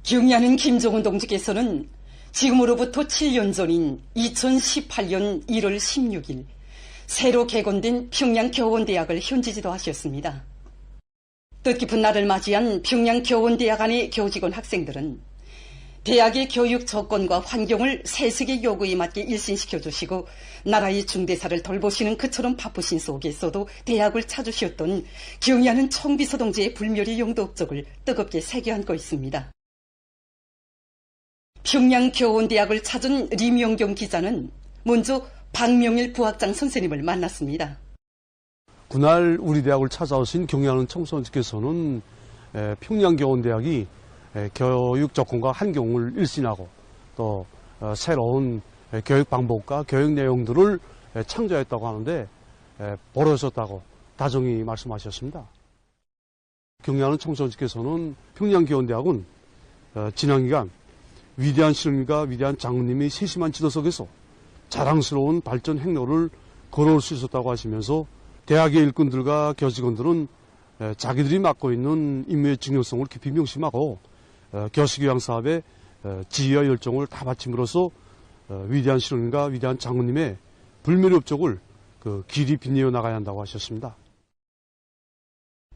경의하는 김종훈 동지께서는 지금으로부터 7년 전인 2018년 1월 16일 새로 개건된 평양교원대학을 현지 지도하셨습니다. 뜻깊은 날을 맞이한 평양교원대학 안의 교직원 학생들은 대학의 교육 조건과 환경을 세속의 요구에 맞게 일신시켜주시고 나라의 중대사를 돌보시는 그처럼 바쁘신 속에서도 대학을 찾으셨던 경의하는 청비서 동지의 불멸의 용도 업적을 뜨겁게 새겨안고 있습니다. 평양교원대학을 찾은 리명경 기자는 먼저 박명일 부학장 선생님을 만났습니다. 그날 우리 대학을 찾아오신 경의하는 청소년께서는 평양교원대학이 교육 조건과 환경을 일신하고 또 새로운 교육 방법과 교육 내용들을 창조했다고 하는데 보러 오셨다고 다정히 말씀하셨습니다. 경의하는 청소년께서는 평양교원대학은 지난 기간 위대한 시령님과 위대한 장로님의 세심한 지도 속에서 자랑스러운 발전 행로를 걸어올 수 있었다고 하시면서 대학의 일꾼들과 교직원들은 자기들이 맡고 있는 임무의 중요성을 깊이 명심하고 교수교양 사업에 지혜와 열정을 다 바침으로써 위대한 시령님과 위대한 장로님의 불멸의 업적을 길이 빛내어 나가야 한다고 하셨습니다.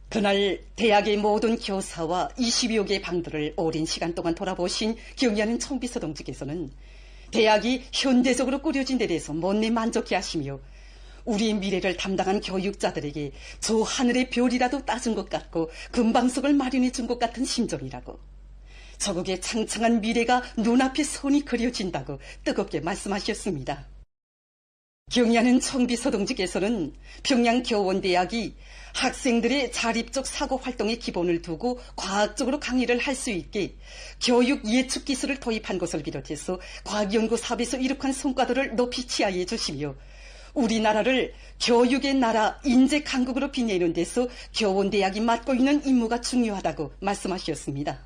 그날 대학의 모든 교사와 20여 개의 방들을 오랜 시간 동안 돌아보신 경의하는 청비서 동지께서는 대학이 현대적으로 꾸려진 데 대해서 못내 만족해 하시며 우리의 미래를 담당한 교육자들에게 저 하늘의 별이라도 따준 것 같고 금방석을 마련해 준 것 같은 심정이라고, 저국의 창창한 미래가 눈앞에 선이 그려진다고 뜨겁게 말씀하셨습니다. 경의하는 청비서 동지께서는 평양교원대학이 학생들의 자립적 사고활동의 기본을 두고 과학적으로 강의를 할 수 있게 교육 예측 기술을 도입한 것을 비롯해서 과학연구 사업에서 이룩한 성과들을 높이 치하해 주시며 우리나라를 교육의 나라 인재 강국으로 빛내는 데서 교원대학이 맡고 있는 임무가 중요하다고 말씀하셨습니다.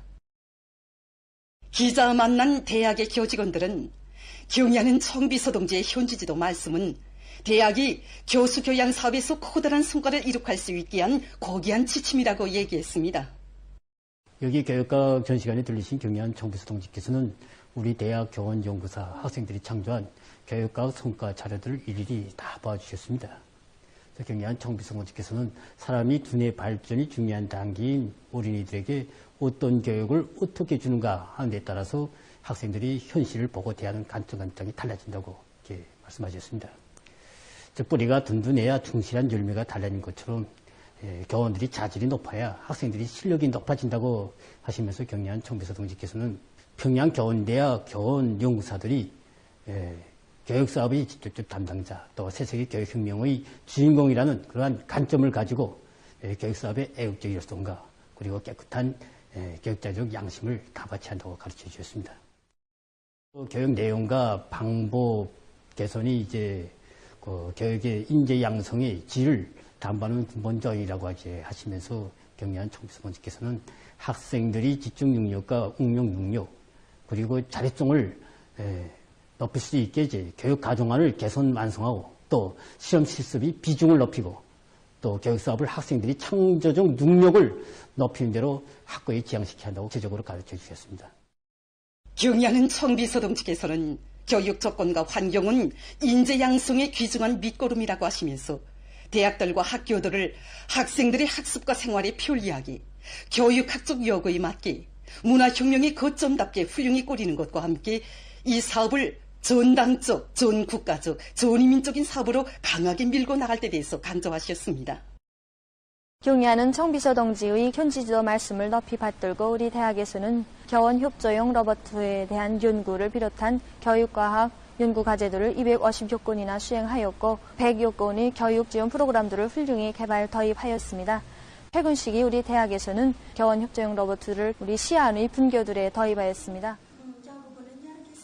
기자 만난 대학의 교직원들은 경의하는 청비서 동지의 현지지도 말씀은 대학이 교수 교양 사업에서 커다란 성과를 이룩할 수 있게 한 고귀한 지침이라고 얘기했습니다. 여기 교육과 전시관에 들리신 경의하는 청비서 동지께서는 우리 대학 교원연구사 학생들이 창조한 교육과 성과 자료들을 일일이 다 봐주셨습니다. 경의하는 청비서 동지께서는 사람이 두뇌 발전이 중요한 단계인 어린이들에게 어떤 교육을 어떻게 주는가 하는 데 따라서 학생들이 현실을 보고 대하는 관점이 달라진다고 이렇게 말씀하셨습니다. 즉 뿌리가 든든해야 충실한 열매가 달라진 것처럼 교원들이 자질이 높아야 학생들이 실력이 높아진다고 하시면서 경의하는 청비서 동지께서는 평양교원대학 교원연구사들이 교육사업의 직접적 담당자 또 세세계 교육혁명의 주인공이라는 그러한 관점을 가지고 교육사업의 애국적 일성과 그리고 깨끗한 교육자적 양심을 다 같이 한다고 가르쳐 주셨습니다. 교육 내용과 방법 개선이 이제 교육의 인재 양성의 질을 담보하는 근본적이라고 하시면서 경의하는 청비서 동지께서는 학생들이 집중 능력과 응용 능력 그리고 자립성을 높일 수 있게 이제 교육 가정안을 개선 완성하고 또 시험 실습이 비중을 높이고 또 교육 사업을 학생들이 창조적 능력을 높이는 대로 학교에 지향시켜야 한다고 구체적으로 가르쳐 주셨습니다. 경의하는 청비서 동지께서는 교육 조건과 환경은 인재 양성의 귀중한 밑거름이라고 하시면서 대학들과 학교들을 학생들의 학습과 생활에 편리하게 교육학적 요구에 맞게 문화혁명의 거점답게 훌륭히 꾸리는 것과 함께 이 사업을 전당적, 전국가적, 전인민적인 사업으로 강하게 밀고 나갈 때 대해서 강조하셨습니다. 경의하는 청비서 동지의 현지지도 말씀을 높이 받들고 우리 대학에서는 교원협조용 로봇에 대한 연구를 비롯한 교육과학 연구과제들을 250여 건이나 수행하였고 100여 건의 교육지원 프로그램들을 훌륭히 개발 도입하였습니다. 최근 시기 우리 대학에서는 교원협조용 로봇을 우리 시안의 분교들에 도입하였습니다.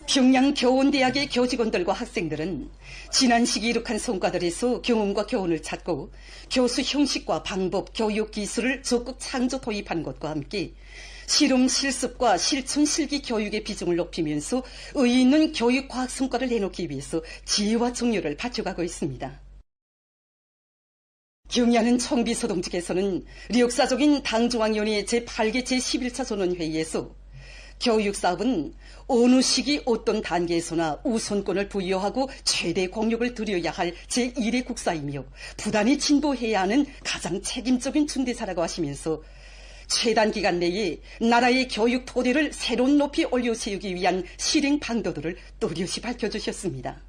평양교원대학의 교직원들과 학생들은 지난 시기 이룩한 성과들에서 경험과 교훈을 찾고 교수 형식과 방법, 교육 기술을 적극 창조 도입하는 것과 함께 실험 실습과 실천 실기 교육의 비중을 높이면서 의의 있는 교육 과학 성과를 내놓기 위해서 지혜와 정열을 바쳐가고 있습니다. 경의하는 청비서 동지께서는 역사적인 당중앙위원회 제8개 제11차 전원회의에서 교육사업은 어느 시기 어떤 단계에서나 우선권을 부여하고 최대 공력을 들여야 할 제1의 국사이며 부단히 진보해야 하는 가장 책임적인 중대사라고 하시면서 최단 기간 내에 나라의 교육 토대를 새로운 높이 올려 세우기 위한 실행 방도들을 또렷이 밝혀주셨습니다.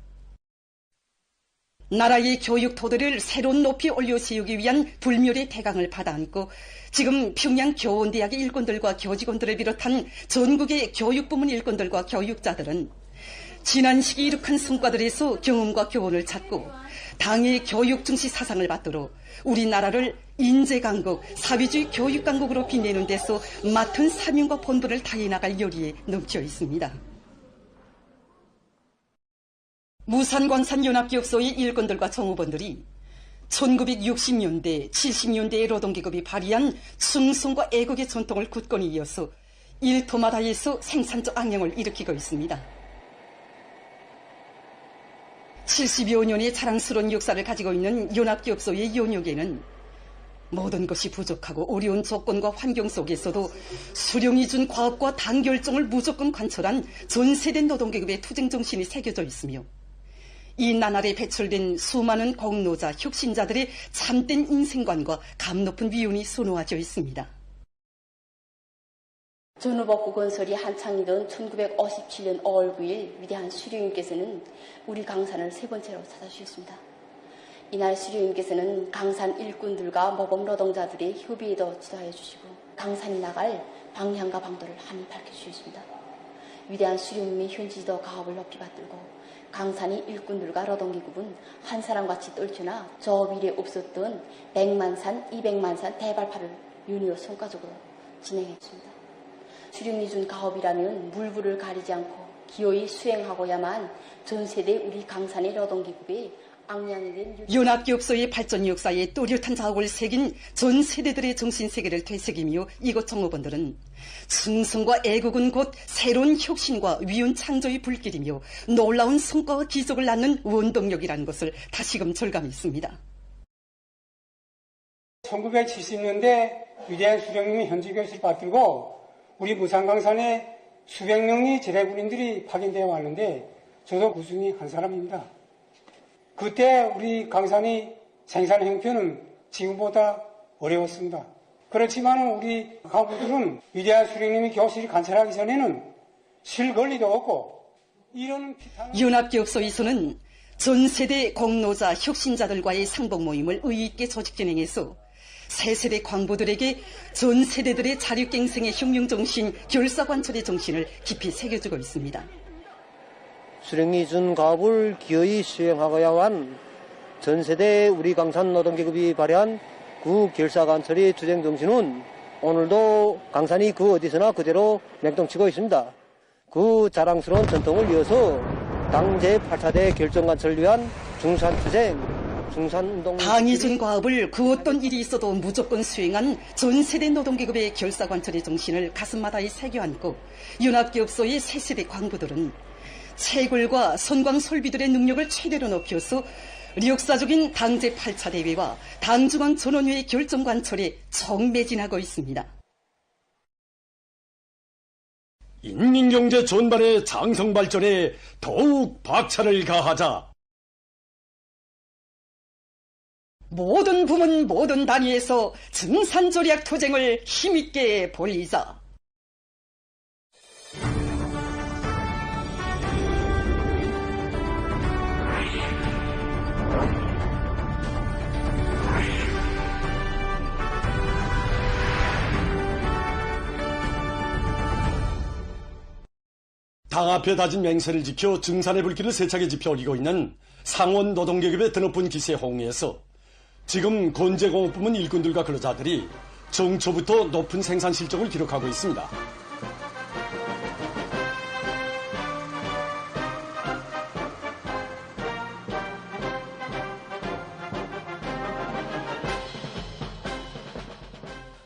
나라의 교육 토대를 새로운 높이 올려 세우기 위한 불멸의 대강을 받아안고 지금 평양 교원대학의 일꾼들과 교직원들을 비롯한 전국의 교육부문 일꾼들과 교육자들은 지난 시기 이룩한 성과들에서 경험과 교훈을 찾고 당의 교육 중시 사상을 받들어 우리나라를 인재강국, 사회주의 교육강국으로 빛내는 데서 맡은 사명과 본분을 다해 나갈 열의에 넘쳐 있습니다. 무산광산연합기업소의 일꾼들과 정호원들이 1960년대, 70년대의 노동계급이 발휘한 충성과 애국의 전통을 굳건히 이어서 일터마다에서 생산적 악영을 일으키고 있습니다. 70여 년의 자랑스러운 역사를 가지고 있는 연합기업소의 연혁에는 모든 것이 부족하고 어려운 조건과 환경 속에서도 수령이 준 과업과 단결정을 무조건 관철한 전세대 노동계급의 투쟁정신이 새겨져 있으며 이 나날에 배출된 수많은 공로자, 혁신자들의 참된 인생관과 감높은 위운이 선호하져 있습니다. 전후복구 건설이 한창이던 1957년 5월 9일 위대한 수령님께서는 우리 강산을 세 번째로 찾아주셨습니다. 이날 수령님께서는 강산 일꾼들과 모범 노동자들의 협의에도 지도하여 주시고 강산이 나갈 방향과 방도를 한이 밝혀주셨습니다. 위대한 수령님의 현지지도 가업을 높이 받들고 강산이 일꾼들과 노동기급은 한 사람같이 떨쳐나 저 미래 없었던 100만산, 200만산 대발파를 윤희어 성과적으로 진행했습니다. 수령이 준 가업이라면 물불을 가리지 않고 기어이 수행하고야만 전세대 우리 강산의 노동기급에 악량이 된 연합기업소의 발전 역사에 또렷한 자욱을 새긴 전 세대들의 정신세계를 되새기며 이곳 정호원들은 충성과 애국은 곧 새로운 혁신과 위운 창조의 불길이며 놀라운 성과와 기적을 낳는 원동력이라는 것을 다시금 절감했습니다. 1970년대 위대한 수령님이 현지 교실을 받들고 우리 무산강산에 수백 명의 제대군인들이 파견되어 왔는데 저도 그 중에 한 사람입니다. 그때 우리 강산의 생산 형편은 지금보다 어려웠습니다. 그렇지만 우리 가부들은 위대한 수령님이 교실을 관찰하기 전에는 쉴 권리도 없고 이런 연합기업소에서는 전세대 공로자 혁신자들과의 상봉 모임을 의의 있게 조직 진행해서 새 세대 광부들에게 전 세대들의 자립갱생의 혁명정신, 결사관철의 정신을 깊이 새겨주고 있습니다. 수령이 준 가업을 기어이 수행하고야만 전세대 우리 강산 노동계급이 발휘한 그 결사관철의 투쟁정신은 오늘도 강산이 그 어디서나 그대로 맹통치고 있습니다. 그 자랑스러운 전통을 이어서 당 제8차대 결정관철을 위한 중산투쟁, 중산운동... 당이 준 과업을 그 어떤 일이 있어도 무조건 수행한 전세대 노동계급의 결사관철의 정신을 가슴마다에 새겨안고 연합기업소의 새세대 광부들은 채굴과 선광 솔비들의 능력을 최대로 높여서 역사적인 당 제8차 대회와 당중앙 전원회의 결정관철에 정매진하고 있습니다. 인민경제 전반의 장성발전에 더욱 박차를 가하자. 모든 부문 모든 단위에서 증산조략 투쟁을 힘있게 벌이자. 당 앞에 다진 맹세를 지켜 증산의 불길을 세차게 지펴 올리고 있는 상원 노동계급의 드높은 기세 홍해에서 지금 건재공업부문 일꾼들과 근로자들이 정초부터 높은 생산 실적을 기록하고 있습니다.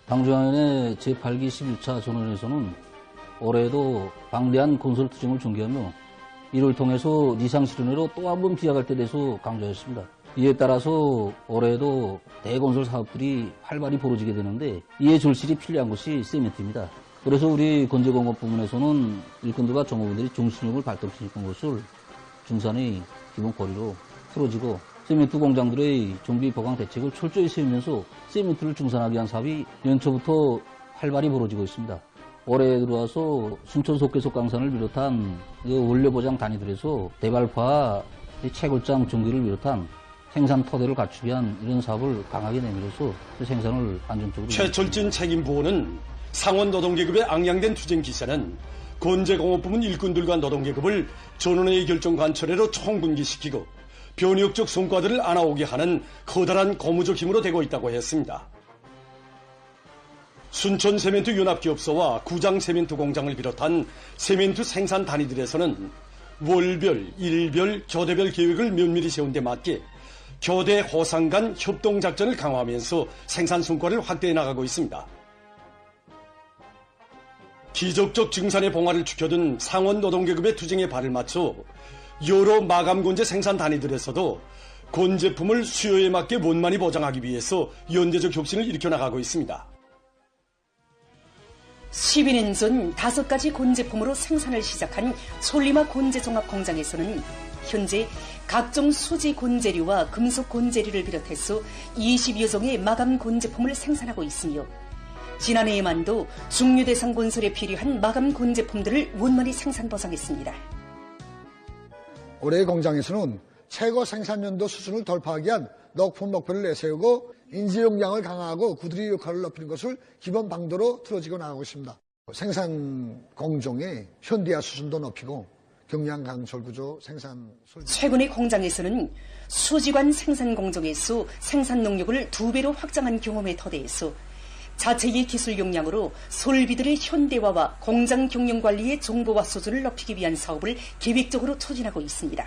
당중앙의 제8기 11차 전원에서는 올해도 방대한 건설 투쟁을 전개하며 이를 통해서 리상실현으로 또 한 번 비약할 때 대해서 강조했습니다. 이에 따라서 올해도 대건설 사업들이 활발히 벌어지게 되는데 이에 절실히 필요한 것이 세멘트입니다. 그래서 우리 건재공업 부문에서는 일꾼들과 종업원들이 정신력을 발동시키는 것을 중산의 기본 고리로 풀어지고 세멘트 공장들의 정비 보강 대책을 철저히 세우면서 세멘트를 중산하기 위한 사업이 연초부터 활발히 벌어지고 있습니다. 올해 들어와서 순천 속계속 강산을 비롯한 원료 보장 단위들에서 대발파, 채굴장 전기를 비롯한 생산 토대를 갖추기 위한 이런 사업을 강하게 내밀어서 생산을 안정적으로. 최철진 책임부원은 상원 노동계급의 앙양된 투쟁 기세는 건재공업부문 일꾼들과 노동계급을 전원의 결정 관철회로 총분기시키고 변혁적 성과들을 안아오게 하는 커다란 고무적 힘으로 되고 있다고 했습니다. 순천 세멘트 연합기업소와 구장 세멘트 공장을 비롯한 세멘트 생산 단위들에서는 월별, 일별, 교대별 계획을 면밀히 세운 데 맞게 교대 호상 간 협동작전을 강화하면서 생산 성과를 확대해 나가고 있습니다. 기적적 증산의 봉화를 지켜둔 상원 노동계급의 투쟁에 발을 맞춰 여러 마감 건재 생산 단위들에서도 건제품을 수요에 맞게 원만히 보장하기 위해서 연대적 혁신을 일으켜 나가고 있습니다. 12년 전 5가지 곤제품으로 생산을 시작한 솔리마 곤제종합공장에서는 현재 각종 수지 곤제류와 금속 곤제류를 비롯해서 20여 종의 마감 곤제품을 생산하고 있으며 지난해에만도 중류대상 건설에 필요한 마감 곤제품들을 원만히 생산 보상했습니다. 올해 공장에서는 최고 생산연도 수준을 돌파하기 위한 높은 목표를 내세우고 인지용량을 강화하고 구두리 역할을 높이는 것을 기본 방도로 틀어지고 나가고 있습니다. 생산 공정의 현대화 수준도 높이고 경량 강철 구조 생산 최근에 공장에서는 수지관 생산 공정에서 생산 능력을 2배로 확장한 경험에 더대해서 자체의 기술 역량으로 솔비들의 현대화와 공장 경영 관리의 정보화 수준을 높이기 위한 사업을 계획적으로 추진하고 있습니다.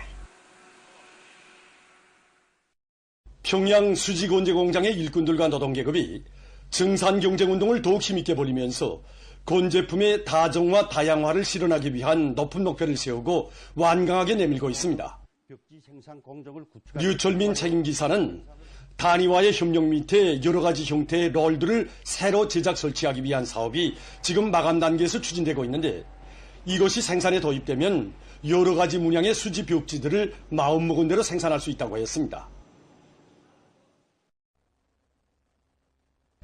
평양 수지곤제공장의 일꾼들과 노동계급이 증산경쟁운동을 더욱 힘있게 벌이면서 곤제품의 다정화, 다양화를 실현하기 위한 높은 목표를 세우고 완강하게 내밀고 있습니다. 류철민 책임기사는 단위와의 협력 밑에 여러 가지 형태의 롤들을 새로 제작 설치하기 위한 사업이 지금 마감 단계에서 추진되고 있는데 이것이 생산에 도입되면 여러 가지 문양의 수지 벽지들을 마음먹은 대로 생산할 수 있다고 했습니다.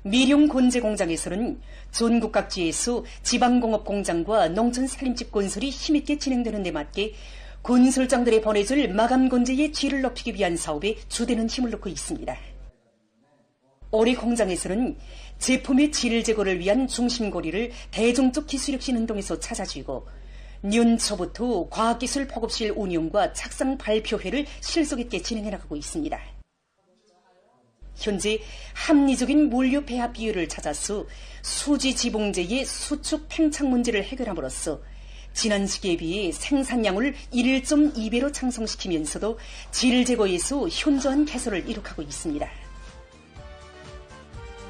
미룡 곤제 공장에서는 전국 각지에서 지방공업 공장과 농촌살림집 건설이 힘있게 진행되는 데 맞게 건설장들에 보내줄 마감 건재의 질을 높이기 위한 사업에 주되는 힘을 놓고 있습니다. 올해 공장에서는 제품의 질 제고를 위한 중심고리를 대중적 기술혁신 운동에서 찾아주고 년초부터 과학기술 보급실 운영과 착상 발표회를 실속 있게 진행해 나가고 있습니다. 현재 합리적인 물류 배합 비율을 찾아서 수지 지봉제의 수축 팽창 문제를 해결함으로써 지난 시기에 비해 생산량을 1.2배로 창성시키면서도 질 제거에서 현저한 개선을 이룩하고 있습니다.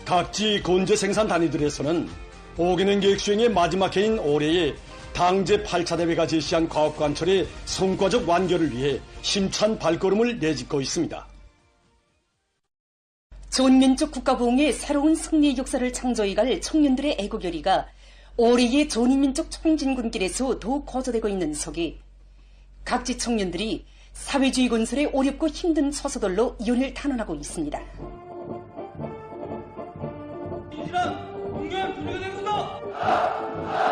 각지 곤제 생산 단위들에서는 5개년 계획 수행의 마지막 해인 올해에 당제 8차 대회가 제시한 과업관철의 성과적 완결을 위해 힘찬 발걸음을 내딛고 있습니다. 전면적 국가부흥의 새로운 승리의 역사를 창조해갈 청년들의 애국열의가 올해의 전인민족 총진군길에서 더욱 고조되고 있는 속에 각지 청년들이 사회주의 건설의 어렵고 힘든 처소들로 연을 탄원하고 있습니다. 공개 분리되겠습니다.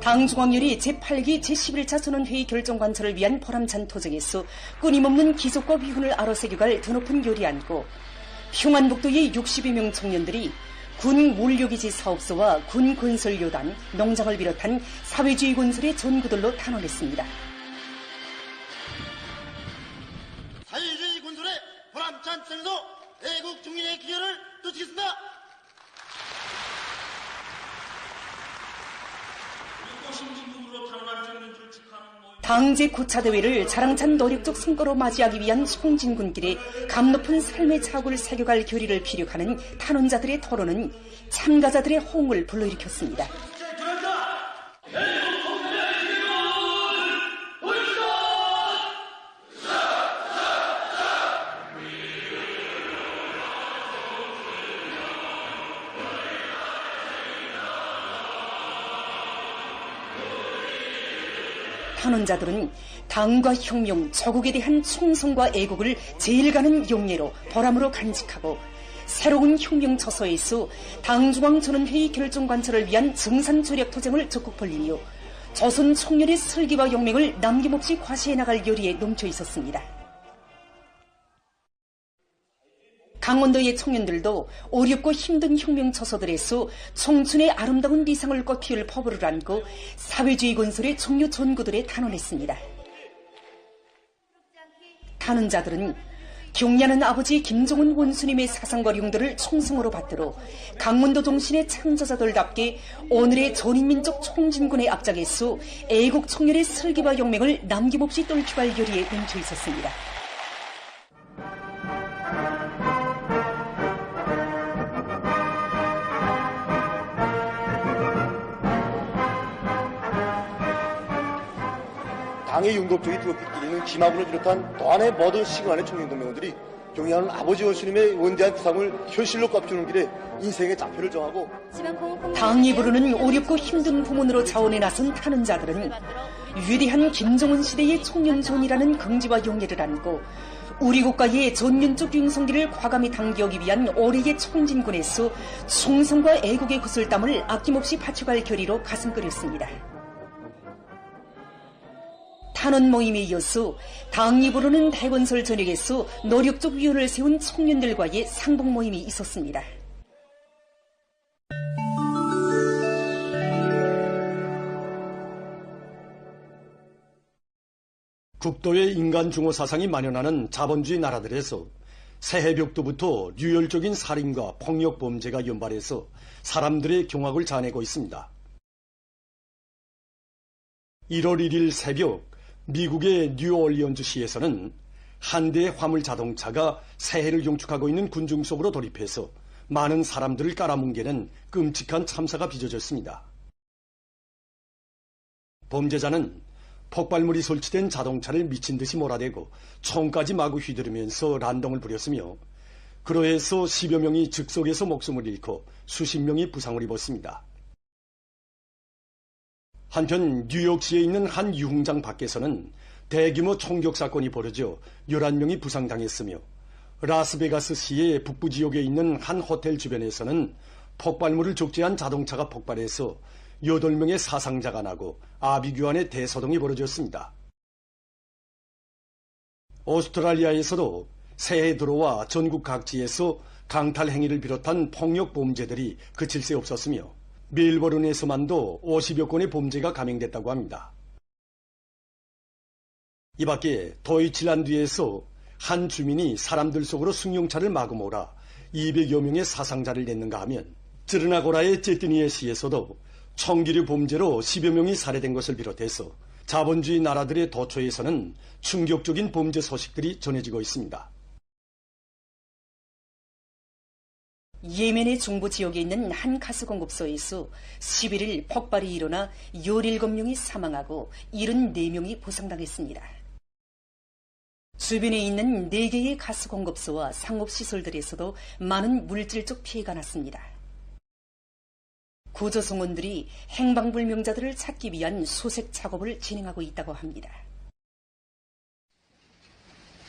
당중앙열이 제8기 제11차 전원회의 결정관철을 위한 보람찬 도정에서 끊임없는 기속과 위훈을 아로새겨갈 드높은 열이 안고 평안북도의 60여 명 청년들이 군 물류기지 사업소와 군 건설요단, 농장을 비롯한 사회주의 건설의 전구들로 탄원했습니다. 사회주의 건설의 보람찬 투쟁에서 애국 중인의 기여를 놓치겠습니다. 당제 9차 대회를 자랑찬 노력적 성과로 맞이하기 위한 총진군길에 감높은 삶의 자국을 새겨갈 결의를 피력하는 탄원자들의 토론은 참가자들의 호응을 불러일으켰습니다. 탄원자들은 당과 혁명, 조국에 대한 충성과 애국을 제일 가는 용례로 보람으로 간직하고 새로운 혁명 처소에서 당중앙전원회의 결정관철을 위한 증산조력 투쟁을 적극 벌리며 조선 청년의 슬기와 용맹을 남김없이 과시해 나갈 열의에 넘쳐 있었습니다. 강원도의 청년들도 어렵고 힘든 혁명 처소들에서 청춘의 아름다운 비상을 꽃피울 포부를 안고 사회주의 건설의 종료 전구들에 탄원했습니다. 탄원자들은 경리하는 아버지 김정은 원수님의 사상과 용도를 충성으로 받들어 강원도 정신의 창조자들답게 오늘의 전인민족 총진군의 앞장에서 애국 청년의 슬기와 용맹을 남김없이 떨쳐갈 열의에 넘쳐 있었습니다. 당의 윤곡적이 뒤엎이기는 김학군을 비롯한 또한의 모든 시간의 청년동맹원들이 경리하는 아버지 원수님의 원대한 구상을 현실로 꼽주는 길에 인생의 좌표를 정하고 당이 부르는 어렵고 힘든 부문으로 자원에 나선 탄원자들은 위대한 김정은 시대의 청년존이라는 긍지와 용례를 안고 우리 국가의 전면적 융성기를 과감히 당기하기 위한 올해의 총진군에서 충성과 애국의 구슬땀을 아낌없이 바쳐갈 결의로 가슴 끓였습니다. 탄원 모임에 이어서 당이 부르는 대건설 전역에서 노력적 위원을 세운 청년들과의 상봉 모임이 있었습니다. 국도의 인간 중호 사상이 만연하는 자본주의 나라들에서 새해벽도부터 유혈적인 살인과 폭력 범죄가 연발해서 사람들의 경악을 자아내고 있습니다. 1월 1일 새벽 미국의 뉴올리언즈시에서는 한 대의 화물 자동차가 새해를 용축하고 있는 군중 속으로 돌입해서 많은 사람들을 깔아뭉개는 끔찍한 참사가 빚어졌습니다. 범죄자는 폭발물이 설치된 자동차를 미친 듯이 몰아대고 총까지 마구 휘두르면서 난동을 부렸으며 그로 해서 10여 명이 즉석에서 목숨을 잃고 수십 명이 부상을 입었습니다. 한편 뉴욕시에 있는 한 유흥장 밖에서는 대규모 총격 사건이 벌어져 11명이 부상당했으며 라스베가스시의 북부 지역에 있는 한 호텔 주변에서는 폭발물을 적재한 자동차가 폭발해서 8명의 사상자가 나고 아비규환의 대소동이 벌어졌습니다. 오스트랄리아에서도 새해 들어와 전국 각지에서 강탈 행위를 비롯한 폭력 범죄들이 그칠 새 없었으며 멜버른에서만도 50여 건의 범죄가 감행됐다고 합니다. 이 밖에 도이칠란드에서 한 주민이 사람들 속으로 승용차를 마구 몰아 200여 명의 사상자를 냈는가 하면 쯔르나고라의 제트니에시에서도 총기류 범죄로 10여 명이 살해된 것을 비롯해서 자본주의 나라들의 도처에서는 충격적인 범죄 소식들이 전해지고 있습니다. 예멘의 중부 지역에 있는 한 가스 공급소에서 11일 폭발이 일어나 17명이 사망하고 74명이 부상당했습니다. 주변에 있는 4개의 가스 공급소와 상업시설들에서도 많은 물질적 피해가 났습니다. 구조승원들이 행방불명자들을 찾기 위한 수색 작업을 진행하고 있다고 합니다.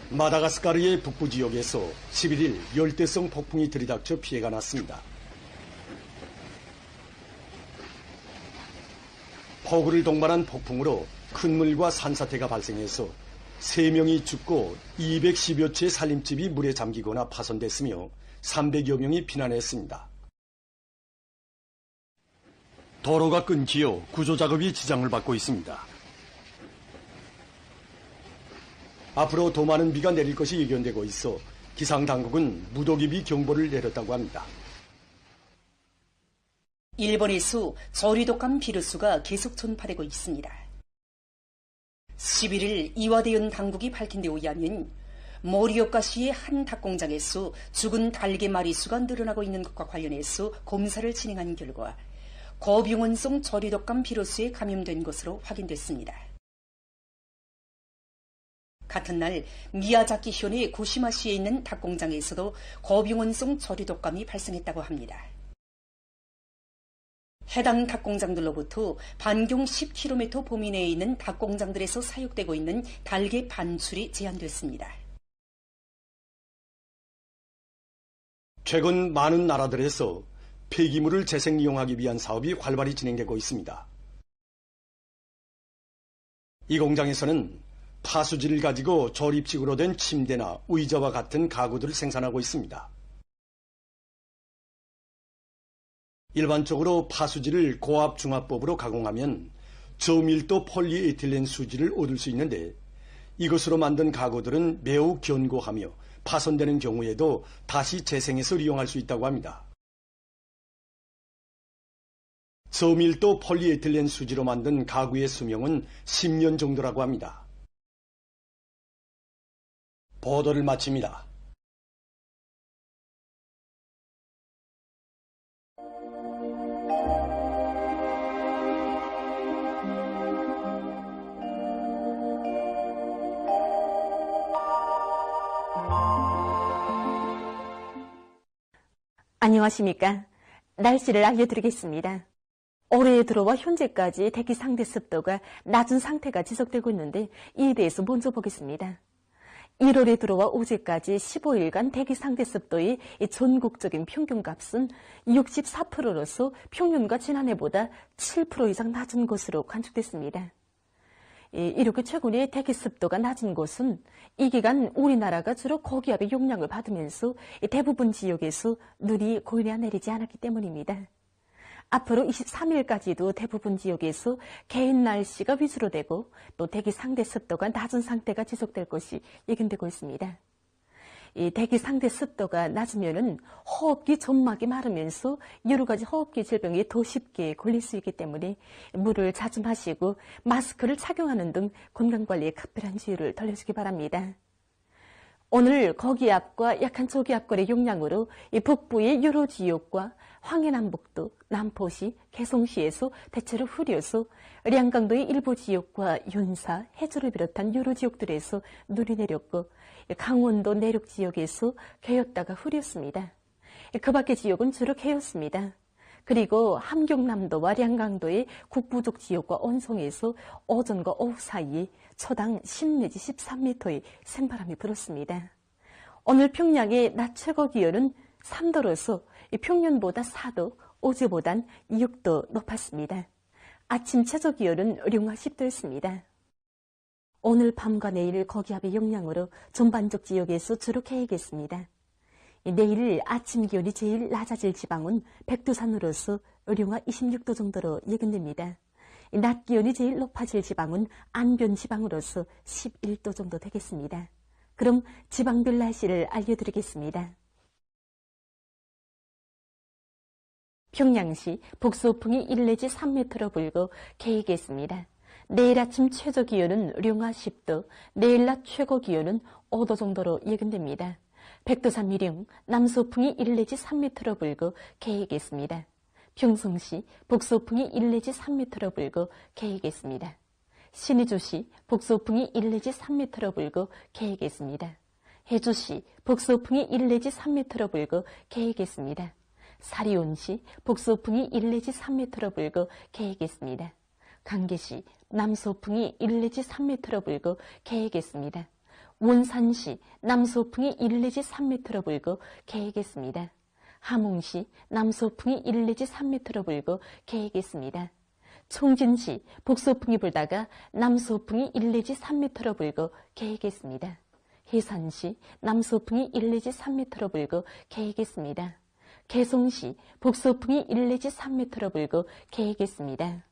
마다가스카르의 북부 지역에서 11일 열대성 폭풍이 들이닥쳐 피해가 났습니다. 폭우를 동반한 폭풍으로 큰 물과 산사태가 발생해서 3명이 죽고 210여 채의 살림집이 물에 잠기거나 파손됐으며 300여 명이 피난했습니다. 도로가 끊기어 구조작업이 지장을 받고 있습니다. 앞으로 더 많은 비가 내릴 것이 예견되고 있어 기상당국은 무더기비 경보를 내렸다고 합니다. 일본에서 저리독감 비루스가 계속 전파되고 있습니다. 11일 이와대현 당국이 밝힌 데 의하면 모리오카시의 한 닭공장에서 죽은 달개 마리수가 늘어나고 있는 것과 관련해서 검사를 진행한 결과 고병원성 저리독감 비루스에 감염된 것으로 확인됐습니다. 같은 날 미야자키현의 고시마시에 있는 닭공장에서도 고병원성 저리독감이 발생했다고 합니다. 해당 닭공장들로부터 반경 10km 범위 내에 있는 닭공장들에서 사육되고 있는 달걀 반출이 제한됐습니다. 최근 많은 나라들에서 폐기물을 재생이용하기 위한 사업이 활발히 진행되고 있습니다. 이 공장에서는 파수지를 가지고 조립식으로 된 침대나 의자와 같은 가구들을 생산하고 있습니다. 일반적으로 파수지를 고압중화법으로 가공하면 저밀도 폴리에틸렌 수지를 얻을 수 있는데 이것으로 만든 가구들은 매우 견고하며 파손되는 경우에도 다시 재생해서 이용할 수 있다고 합니다. 저밀도 폴리에틸렌 수지로 만든 가구의 수명은 10년 정도라고 합니다. 보도를 마칩니다. 안녕하십니까. 날씨를 알려드리겠습니다. 올해에 들어와 현재까지 대기 상대 습도가 낮은 상태가 지속되고 있는데 이에 대해서 먼저 보겠습니다. 1월에 들어와 어제까지 15일간 대기 상대 습도의 전국적인 평균값은 64%로서 평년과 지난해보다 7% 이상 낮은 것으로 관측됐습니다. 이렇게 최근에 대기 습도가 낮은 곳은 이 기간 우리나라가 주로 고기압의 영향을 받으면서 대부분 지역에서 눈이 고의나 내리지 않았기 때문입니다. 앞으로 23일까지도 대부분 지역에서 개인 날씨가 위주로 되고 또 대기 상대 습도가 낮은 상태가 지속될 것이 예견되고 있습니다. 이 대기 상대 습도가 낮으면은 호흡기 점막이 마르면서 여러 가지 호흡기 질병에 더 쉽게 걸릴 수 있기 때문에 물을 자주 마시고 마스크를 착용하는 등 건강관리에 각별한 주의를 돌려주기 바랍니다. 오늘 고기압과 약한 저기압권의 영향으로 북부의 여러 지역과 황해남북도, 남포시, 개성시에서 대체로 흐려서 량강도의 일부 지역과 윤사, 해주를 비롯한 여러 지역들에서 눈이 내렸고 강원도 내륙 지역에서 개였다가 흐렸습니다. 그 밖의 지역은 주로 개였습니다. 그리고 함경남도와 량강도의 국부족 지역과 언성에서 오전과 오후 사이에 초당 10 내지 13m의 생바람이 불었습니다. 오늘 평양의 낮 최고 기온은 3도로서 평년보다 4도, 어제보단 6도 높았습니다. 아침 최저 기온은 령화 10도였습니다. 오늘 밤과 내일 고기압의 영향으로 전반적 지역에서 주로 개이겠습니다. 내일 아침 기온이 제일 낮아질 지방은 백두산으로서 령화 26도 정도로 예견됩니다. 낮 기온이 제일 높아질 지방은 안변 지방으로서 11도 정도 되겠습니다. 그럼 지방별 날씨를 알려드리겠습니다. 평양시 북서풍이 1 내지 3m로 불고 개이겠습니다. 내일 아침 최저 기온은 령화 10도, 내일 낮 최고 기온은 5도 정도로 예견됩니다. 백두산 미령 남서풍이 1 내지 3m로 불고 개이겠습니다. 평성시 북서풍이 1 내지 3m로 불고 개이겠습니다. 신의주시 북서풍이 1 내지 3m로 불고 개이겠습니다. 해주시 북서풍이 1 내지 3m로 불고 개이겠습니다. 사리온시 북서풍이 1 내지 3m로 불고 개이겠습니다. 강계시 남서풍이 1 내지 3m로 불고 개이겠습니다. 원산시 남서풍이 1 내지 3m로 불고 개이겠습니다. 함흥시 남서풍이 1 내지 3m로 불고 개이겠습니다. 총진시 북서풍이 불다가 남서풍이 1 내지 3m로 불고 개이겠습니다. 해산시 남서풍이 1 내지 3m로 불고 개이겠습니다. 개성시 북서풍이 1 내지 3m로 불고 개이겠습니다.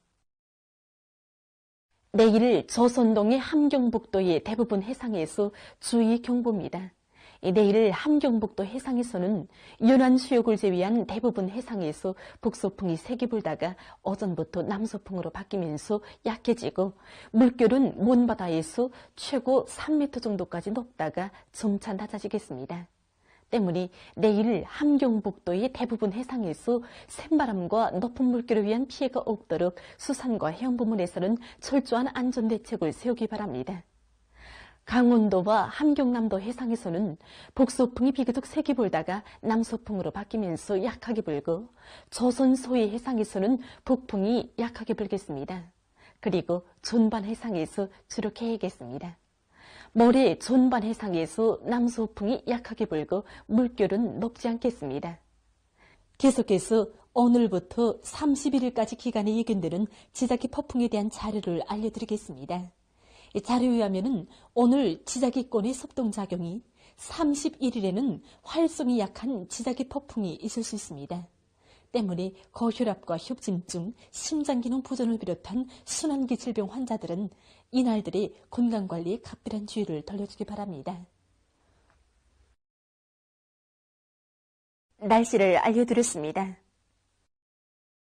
내일 조선동의 함경북도의 대부분 해상에서 주의 경보입니다. 내일 함경북도 해상에서는 연안 수역을 제외한 대부분 해상에서 북서풍이 세게 불다가 오전부터 남서풍으로 바뀌면서 약해지고 물결은 먼바다에서 최고 3m 정도까지 높다가 점차 낮아지겠습니다. 때문에 내일 함경북도의 대부분 해상에서 샘바람과 높은 물결을 위한 피해가 없도록 수산과 해양 부문에서는 철저한 안전대책을 세우기 바랍니다. 강원도와 함경남도 해상에서는 북소풍이 비교적 세게 불다가 남소풍으로 바뀌면서 약하게 불고 조선 소해 해상에서는 북풍이 약하게 불겠습니다. 그리고 존반 해상에서 주로 개겠습니다. 모레 존반 해상에서 남소풍이 약하게 불고 물결은 높지 않겠습니다. 계속해서 오늘부터 31일까지 기간에 예견되는 지자기 폭풍에 대한 자료를 알려드리겠습니다. 자료에 의하면 오늘 지자기권의 섭동작용이 31일에는 활성이 약한 지자기 폭풍이 있을 수 있습니다. 때문에 고혈압과 협진증, 심장기능 부전을 비롯한 순환기 질병 환자들은 이날들의 건강관리에 각별한 주의를 돌려주기 바랍니다. 날씨를 알려드렸습니다.